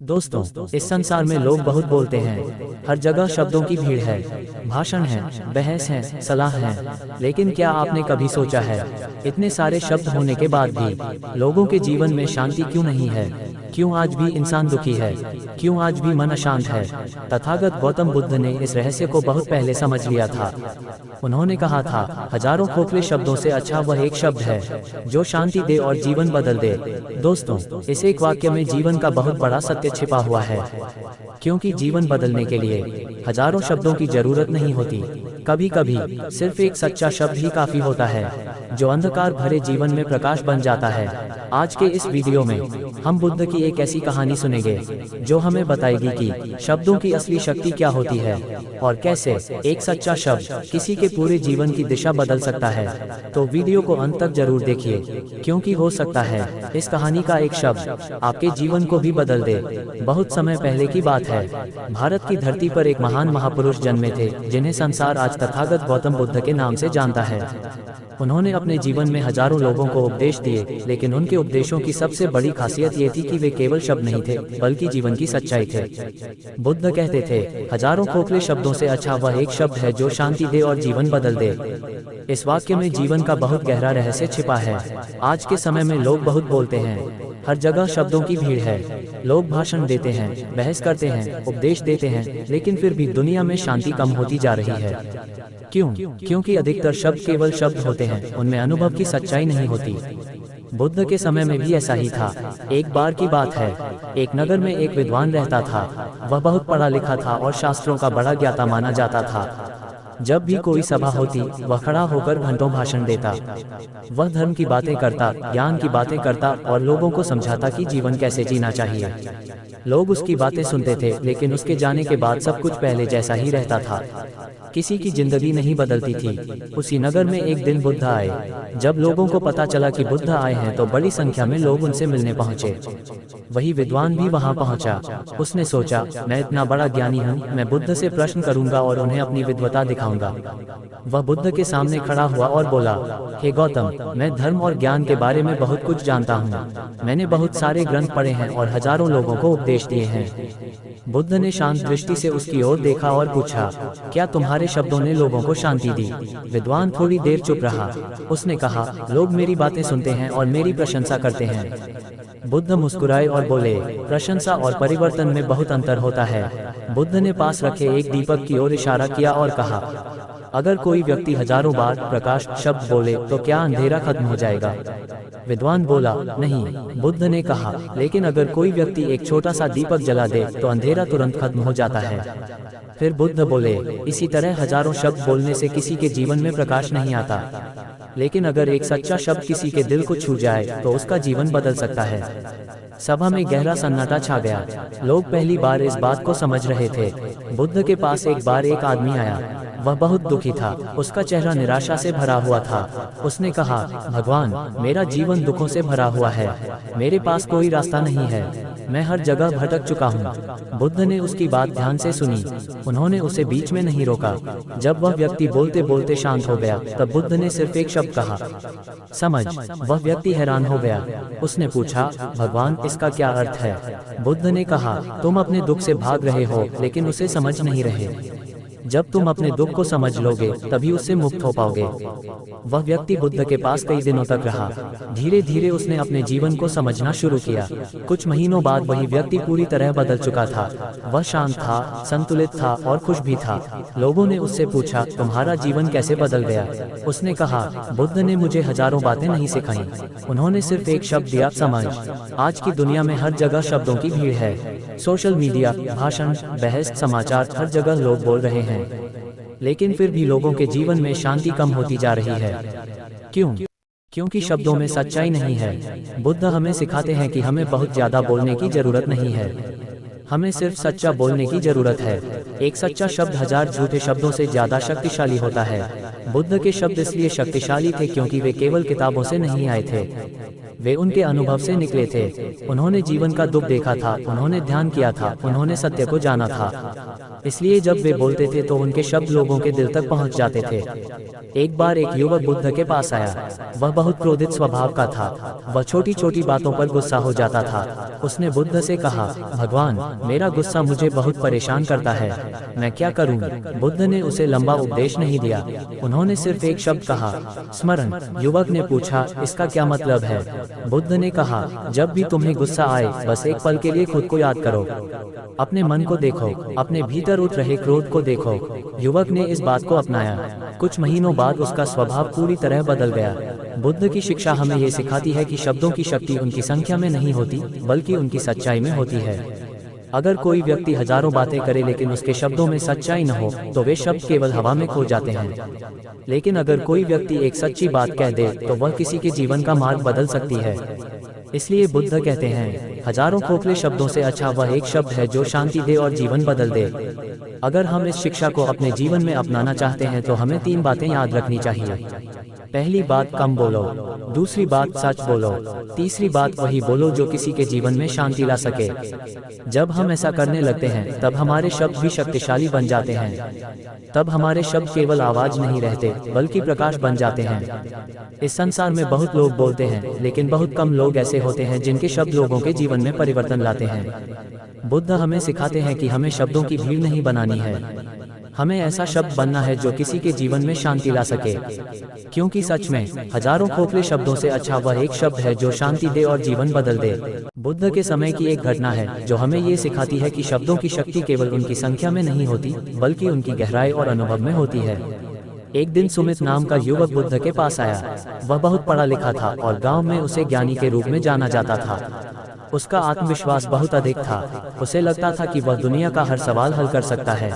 दोस्तों, इस संसार में लोग बहुत बोलते हैं। हर जगह शब्दों की भीड़ है, भाषण है, बहस है, सलाह है। लेकिन क्या आपने कभी सोचा है, इतने सारे शब्द होने के बाद भी लोगों के जीवन में शांति क्यों नहीं है? क्यों आज भी इंसान दुखी है? क्यों आज भी मन अशांत है? तथागत गौतम बुद्ध ने इस रहस्य को बहुत पहले समझ लिया था। उन्होंने कहा था, हजारों खोखले शब्दों से अच्छा वह एक शब्द है जो शांति दे और जीवन बदल दे। दोस्तों, इस एक वाक्य में जीवन का बहुत बड़ा सत्य छिपा हुआ है, क्योंकि जीवन बदलने के लिए हजारों शब्दों की जरूरत नहीं होती। कभी कभी सिर्फ एक सच्चा शब्द ही काफी होता है, जो अंधकार भरे जीवन में प्रकाश बन जाता है। आज के इस वीडियो में हम बुद्ध की एक ऐसी कहानी सुनेंगे जो हमें बताएगी कि शब्दों की असली शक्ति क्या होती है और कैसे एक सच्चा शब्द किसी के पूरे जीवन की दिशा बदल सकता है। तो वीडियो को अंत तक जरूर देखिए, क्योंकि हो सकता है इस कहानी का एक शब्द आपके जीवन को भी बदल दे। बहुत समय पहले की बात है, भारत की धरती पर एक महान महापुरुष जन्मे थे, जिन्हें संसार आज तथागत गौतम बुद्ध के नाम से जानता है। उन्होंने अपने जीवन में हजारों लोगों को उपदेश दिए, लेकिन उनके उपदेशों की सबसे बड़ी खासियत ये थी कि वे केवल शब्द नहीं थे, बल्कि जीवन की सच्चाई थे। बुद्ध कहते थे, हजारों खोखले शब्दों से अच्छा वह एक शब्द है जो शांति दे और जीवन बदल दे। इस वाक्य में जीवन का बहुत गहरा रहस्य छिपा है। आज के समय में लोग बहुत बोलते हैं, हर जगह शब्दों की भीड़ है। लोग भाषण देते हैं, बहस करते हैं, उपदेश देते हैं, लेकिन फिर भी दुनिया में शांति कम होती जा रही है। क्यों? क्योंकि अधिकतर शब्द केवल शब्द होते हैं, उनमें अनुभव की सच्चाई नहीं होती। बुद्ध के समय में भी ऐसा ही था। एक बार की बात है, एक नगर में एक विद्वान रहता था। वह बहुत पढ़ा लिखा था और शास्त्रों का बड़ा ज्ञाता माना जाता था। जब भी कोई सभा होती, वह खड़ा होकर घंटों भाषण देता। वह धर्म की बातें करता, ज्ञान की बातें करता और लोगों को समझाता कि जीवन कैसे जीना चाहिए। लोग उसकी बातें सुनते थे, लेकिन उसके जाने के बाद सब कुछ पहले जैसा ही रहता था। किसी की जिंदगी नहीं बदलती थी। उसी नगर में एक दिन बुद्ध आए। जब लोगों को पता चला कि बुद्ध आए हैं, तो बड़ी संख्या में लोग उनसे मिलने पहुंचे। वही विद्वान भी वहां पहुंचा। उसने सोचा, मैं इतना बड़ा ज्ञानी हूँ, मैं बुद्ध से प्रश्न करूंगा और उन्हें अपनी विद्वता दिखाऊंगा। वह बुद्ध के सामने खड़ा हुआ और बोला, हे गौतम, मैं धर्म और ज्ञान के बारे में बहुत कुछ जानता हूँ। मैंने बहुत सारे ग्रंथ पढ़े हैं और हजारों लोगों को उपदेश दिए हैं। बुद्ध ने शांत दृष्टि से उसकी ओर देखा और पूछा, क्या तुम्हारे शब्दों ने लोगों को शांति दी? विद्वान थोड़ी देर चुप रहा। उसने कहा, लोग मेरी बातें सुनते हैं और मेरी प्रशंसा करते हैं। बुद्ध मुस्कुराए और बोले, प्रशंसा और परिवर्तन में बहुत अंतर होता है। बुद्ध ने पास रखे एक दीपक की ओर इशारा किया और कहा, अगर कोई व्यक्ति हजारों बार प्रकाश शब्द बोले तो क्या अंधेरा खत्म हो जाएगा? विद्वान बोला, नहीं। बुद्ध ने कहा, लेकिन अगर कोई व्यक्ति एक छोटा सा दीपक जला दे तो अंधेरा तुरंत खत्म हो जाता है। फिर बुद्ध बोले, इसी तरह हजारों शब्द बोलने से किसी के जीवन में प्रकाश नहीं आता, लेकिन अगर एक सच्चा शब्द किसी के दिल को छू जाए तो उसका जीवन बदल सकता है। सभा में गहरा सन्नाटा छा गया। लोग पहली बार इस बात को समझ रहे थे। बुद्ध के पास एक बार एक आदमी आया। वह बहुत दुखी था। उसका चेहरा निराशा से भरा हुआ था। उसने कहा, भगवान, मेरा जीवन दुखों से भरा हुआ है। मेरे पास कोई रास्ता नहीं है। मैं हर जगह भटक चुका हूँ। बुद्ध ने उसकी बात ध्यान से सुनी। उन्होंने उसे बीच में नहीं रोका। जब वह व्यक्ति बोलते बोलते शांत हो गया, तब बुद्ध ने सिर्फ एक शब्द कहा, समझ। वह व्यक्ति हैरान हो गया। उसने पूछा, भगवान, इसका क्या अर्थ है? बुद्ध ने कहा, तुम अपने दुख से भाग रहे हो, लेकिन उसे समझ नहीं रहे। जब तुम अपने दुख को समझ लोगे, तभी उससे मुक्त हो पाओगे। वह व्यक्ति बुद्ध के पास कई दिनों तक रहा। धीरे धीरे उसने अपने जीवन को समझना शुरू किया। कुछ महीनों बाद वही व्यक्ति पूरी तरह बदल चुका था। वह शांत था, संतुलित था और खुश भी था। लोगों ने उससे पूछा, तुम्हारा जीवन कैसे बदल गया? उसने कहा, बुद्ध ने मुझे हजारों बातें नहीं सिखाई, उन्होंने सिर्फ एक शब्द दिया, समझ। आज की दुनिया में हर जगह शब्दों की भीड़ है। सोशल मीडिया, भाषण, बहस, समाचार, हर जगह लोग बोल रहे हैं, लेकिन फिर भी लोगों के जीवन में शांति कम होती जा रही है। क्यों? क्योंकि शब्दों में सच्चाई नहीं है। बुद्ध हमें सिखाते हैं कि हमें बहुत ज्यादा बोलने की जरूरत नहीं है, हमें सिर्फ सच्चा बोलने की जरूरत है। एक सच्चा शब्द हजार झूठे शब्दों से ज्यादा शक्तिशाली होता है। बुद्ध के शब्द इसलिए शक्तिशाली थे क्योंकि वे केवल किताबों से नहीं आए थे, वे उनके अनुभव से निकले थे। उन्होंने जीवन का दुख देखा था, उन्होंने ध्यान किया था, उन्होंने सत्य को जाना था। इसलिए जब वे बोलते थे तो उनके शब्द लोगों के दिल तक पहुंच जाते थे। एक बार एक युवक बुद्ध के पास आया। वह बहुत क्रोधित स्वभाव का था। वह छोटी छोटी बातों पर गुस्सा हो जाता था। उसने बुद्ध से कहा, भगवान, मेरा गुस्सा मुझे बहुत परेशान करता है, मैं क्या करूं? बुद्ध ने उसे लंबा उपदेश नहीं दिया। उन्होंने सिर्फ एक शब्द कहा, स्मरण। युवक ने पूछा, इसका क्या मतलब है? बुद्ध ने कहा, जब भी तुम्हें गुस्सा आए बस एक पल के लिए खुद को याद करो, अपने मन को देखो, अपने भीतर उठ रहे क्रोध को देखो। युवक ने इस बात को अपनाया। कुछ महीनों बाद उसका स्वभाव पूरी तरह बदल गया। बुद्ध की शिक्षा हमें ये सिखाती है कि शब्दों की शक्ति उनकी संख्या में नहीं होती, बल्कि उनकी सच्चाई में होती है। अगर कोई व्यक्ति हजारों बातें करे लेकिन उसके शब्दों में सच्चाई न हो, तो वे शब्द केवल हवा में खो जाते हैं। लेकिन अगर कोई व्यक्ति एक सच्ची बात कह दे तो वह किसी के जीवन का मार्ग बदल सकती है। इसलिए बुद्ध कहते हैं, हजारों खोखले शब्दों से अच्छा वह एक शब्द है जो शांति दे और जीवन बदल दे। अगर हम इस शिक्षा को अपने जीवन में अपनाना चाहते हैं तो हमें 3 बातें याद रखनी चाहिए। पहली बात, कम बोलो। दूसरी बात, सच बोलो। तीसरी बात, वही बोलो जो किसी के जीवन में शांति ला सके। जब हम ऐसा करने लगते हैं तब हमारे शब्द भी शक्तिशाली बन जाते हैं। तब हमारे शब्द केवल आवाज नहीं रहते, बल्कि प्रकाश बन जाते हैं। इस संसार में बहुत लोग बोलते हैं, लेकिन बहुत कम लोग ऐसे होते हैं जिनके शब्द लोगों के जीवन में परिवर्तन लाते हैं। बुद्ध हमें सिखाते हैं कि हमें शब्दों की भीड़ नहीं बनानी है। हमें ऐसा शब्द बनना है जो किसी के जीवन में शांति ला सके, क्योंकि सच में हजारों खोखले शब्दों से अच्छा वह एक शब्द है जो शांति दे और जीवन बदल दे। बुद्ध के समय की एक घटना है जो हमें ये सिखाती है कि शब्दों की शक्ति केवल उनकी संख्या में नहीं होती, बल्कि उनकी गहराई और अनुभव में होती है। एक दिन सुमित नाम का युवक बुद्ध के पास आया। वह बहुत पढ़ा लिखा था और गांव में उसे ज्ञानी के रूप में जाना जाता था। उसका आत्मविश्वास बहुत अधिक था। उसे लगता था कि वह दुनिया का हर सवाल हल कर सकता है।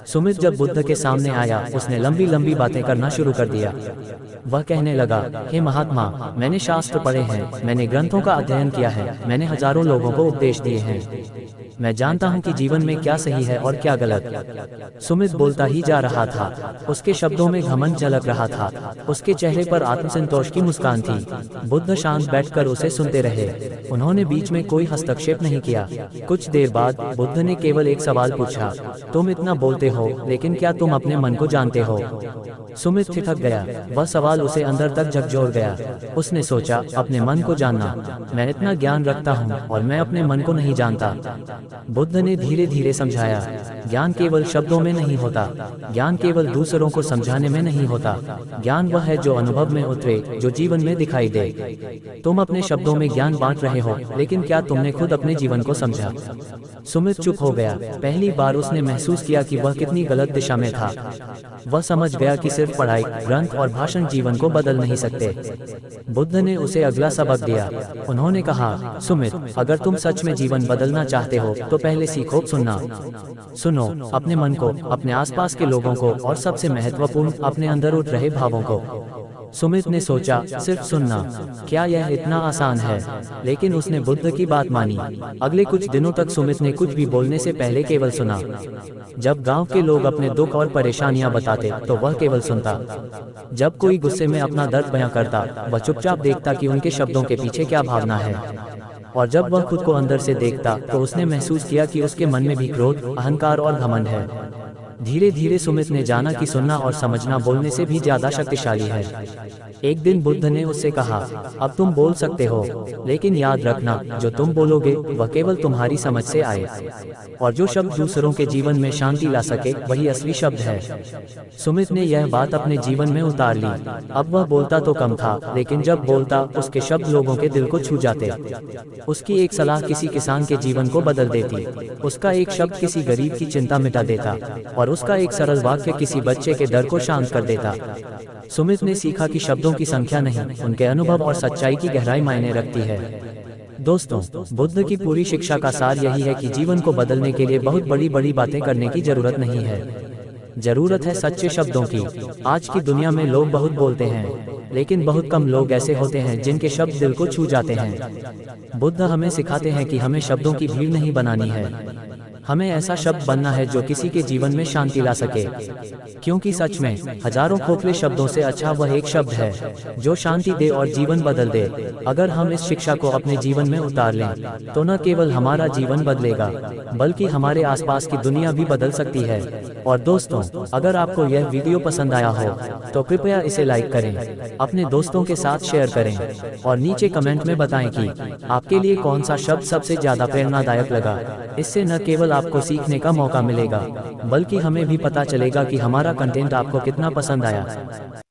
सुमित जब बुद्ध के सामने आया, उसने लंबी लंबी बातें करना शुरू कर दिया। वह कहने लगा, हे महात्मा, मैंने शास्त्र पढ़े हैं, मैंने ग्रंथों का अध्ययन किया है, मैंने हजारों लोगों को उपदेश दिए हैं, मैं जानता हूँ कि जीवन में क्या सही है और क्या गलत। सुमित बोलता ही जा रहा था। उसके शब्दों में घमंड झलक रहा था। उसके चेहरे पर आत्मसंतोष की मुस्कान थी। बुद्ध शांत बैठकर उसे सुनते रहे। उन्होंने बीच में कोई हस्तक्षेप नहीं किया। कुछ देर बाद बुद्ध ने केवल एक सवाल पूछा, तुम इतना बोलते हो, लेकिन क्या तुम अपने मन को जानते हो? सुमित ठिठक गया। वह सवाल उसे अंदर तक झकझोर गया। उसने सोचा, अपने मन को जानना? मैं इतना ज्ञान रखता हूँ और मैं अपने मन को नहीं जानता। बुद्ध ने धीरे धीरे समझाया, ज्ञान केवल शब्दों में नहीं होता, ज्ञान केवल दूसरों को समझाने में नहीं होता, ज्ञान वह है जो अनुभव में उतरे, जो जीवन में दिखाई दे। तुम अपने शब्दों में ज्ञान बांट रहे हो, लेकिन क्या तुमने खुद अपने जीवन को समझा? सुमित चुप हो गया। पहली बार उसने महसूस किया कि वह कितनी गलत दिशा में था। वह समझ गया कि सिर्फ पढ़ाई, ग्रंथ और भाषण जीवन को बदल नहीं सकते। बुद्ध ने उसे अगला सबक दिया। उन्होंने कहा, सुमित, अगर तुम सच में जीवन बदलना चाहते हो तो पहले सीखो सुनना। सुनो अपने मन को, अपने आसपास के लोगों को और सबसे महत्वपूर्ण अपने अंदर उठ रहे भावों को। सुमित ने सोचा, सिर्फ सुनना, क्या यह इतना आसान है? लेकिन उसने बुद्ध की बात मानी। अगले कुछ दिनों तक सुमित ने कुछ भी बोलने से पहले केवल सुना। जब गांव के लोग अपने दुख और परेशानियां बताते तो वह केवल सुनता। जब कोई गुस्से में अपना दर्द बयां करता, वह चुपचाप देखता कि उनके शब्दों के पीछे क्या भावना है। और जब वह खुद को अंदर से देखता तो उसने महसूस किया कि उसके मन में भी क्रोध, अहंकार और घमंड है। धीरे धीरे सुमित ने जाना कि सुनना और समझना बोलने से भी ज्यादा शक्तिशाली है। एक दिन बुद्ध ने उससे कहा, अब तुम बोल सकते हो, लेकिन याद रखना, जो तुम बोलोगे वह केवल तुम्हारी समझ से आए, और जो शब्द दूसरों के जीवन में शांति ला सके वही असली शब्द है। सुमित ने यह बात अपने जीवन में उतार ली। अब वह बोलता तो कम था, लेकिन जब बोलता उसके शब्द लोगों के दिल को छू जाते। उसकी एक सलाह किसी किसान के जीवन को बदल देती। उसका एक शब्द किसी गरीब की चिंता मिटा देता, और उसका एक सरल वाक्य किसी बच्चे के डर को शांत कर देता। सुमित ने सीखा कि शब्दों की संख्या नहीं, उनके अनुभव और सच्चाई की गहराई मायने रखती है। दोस्तों, बुद्ध की पूरी शिक्षा का सार यही है कि जीवन को बदलने के लिए बहुत बड़ी बड़ी बातें करने की जरूरत नहीं है। जरूरत है सच्चे शब्दों की। आज की दुनिया में लोग बहुत बोलते हैं, लेकिन बहुत कम लोग ऐसे होते हैं जिनके शब्द दिल को छू जाते हैं। बुद्ध हमें सिखाते हैं कि हमें शब्दों की भीड़ नहीं बनानी है, हमें ऐसा शब्द बनना है जो किसी के जीवन में शांति ला सके, क्योंकि सच में हजारों खोखले शब्दों से अच्छा वह एक शब्द है जो शांति दे और जीवन बदल दे। अगर हम इस शिक्षा को अपने जीवन में उतार लें तो न केवल हमारा जीवन बदलेगा बल्कि हमारे आसपास की दुनिया भी बदल सकती है। और दोस्तों, अगर आपको यह वीडियो पसंद आया हो तो कृपया इसे लाइक करें, अपने दोस्तों के साथ शेयर करें और नीचे कमेंट में बताएं कि आपके लिए कौन सा शब्द सबसे ज्यादा प्रेरणादायक लगा। इससे न केवल आपको सीखने का मौका मिलेगा बल्कि हमें भी पता चलेगा कि हमारा कंटेंट आपको कितना पसंद आया।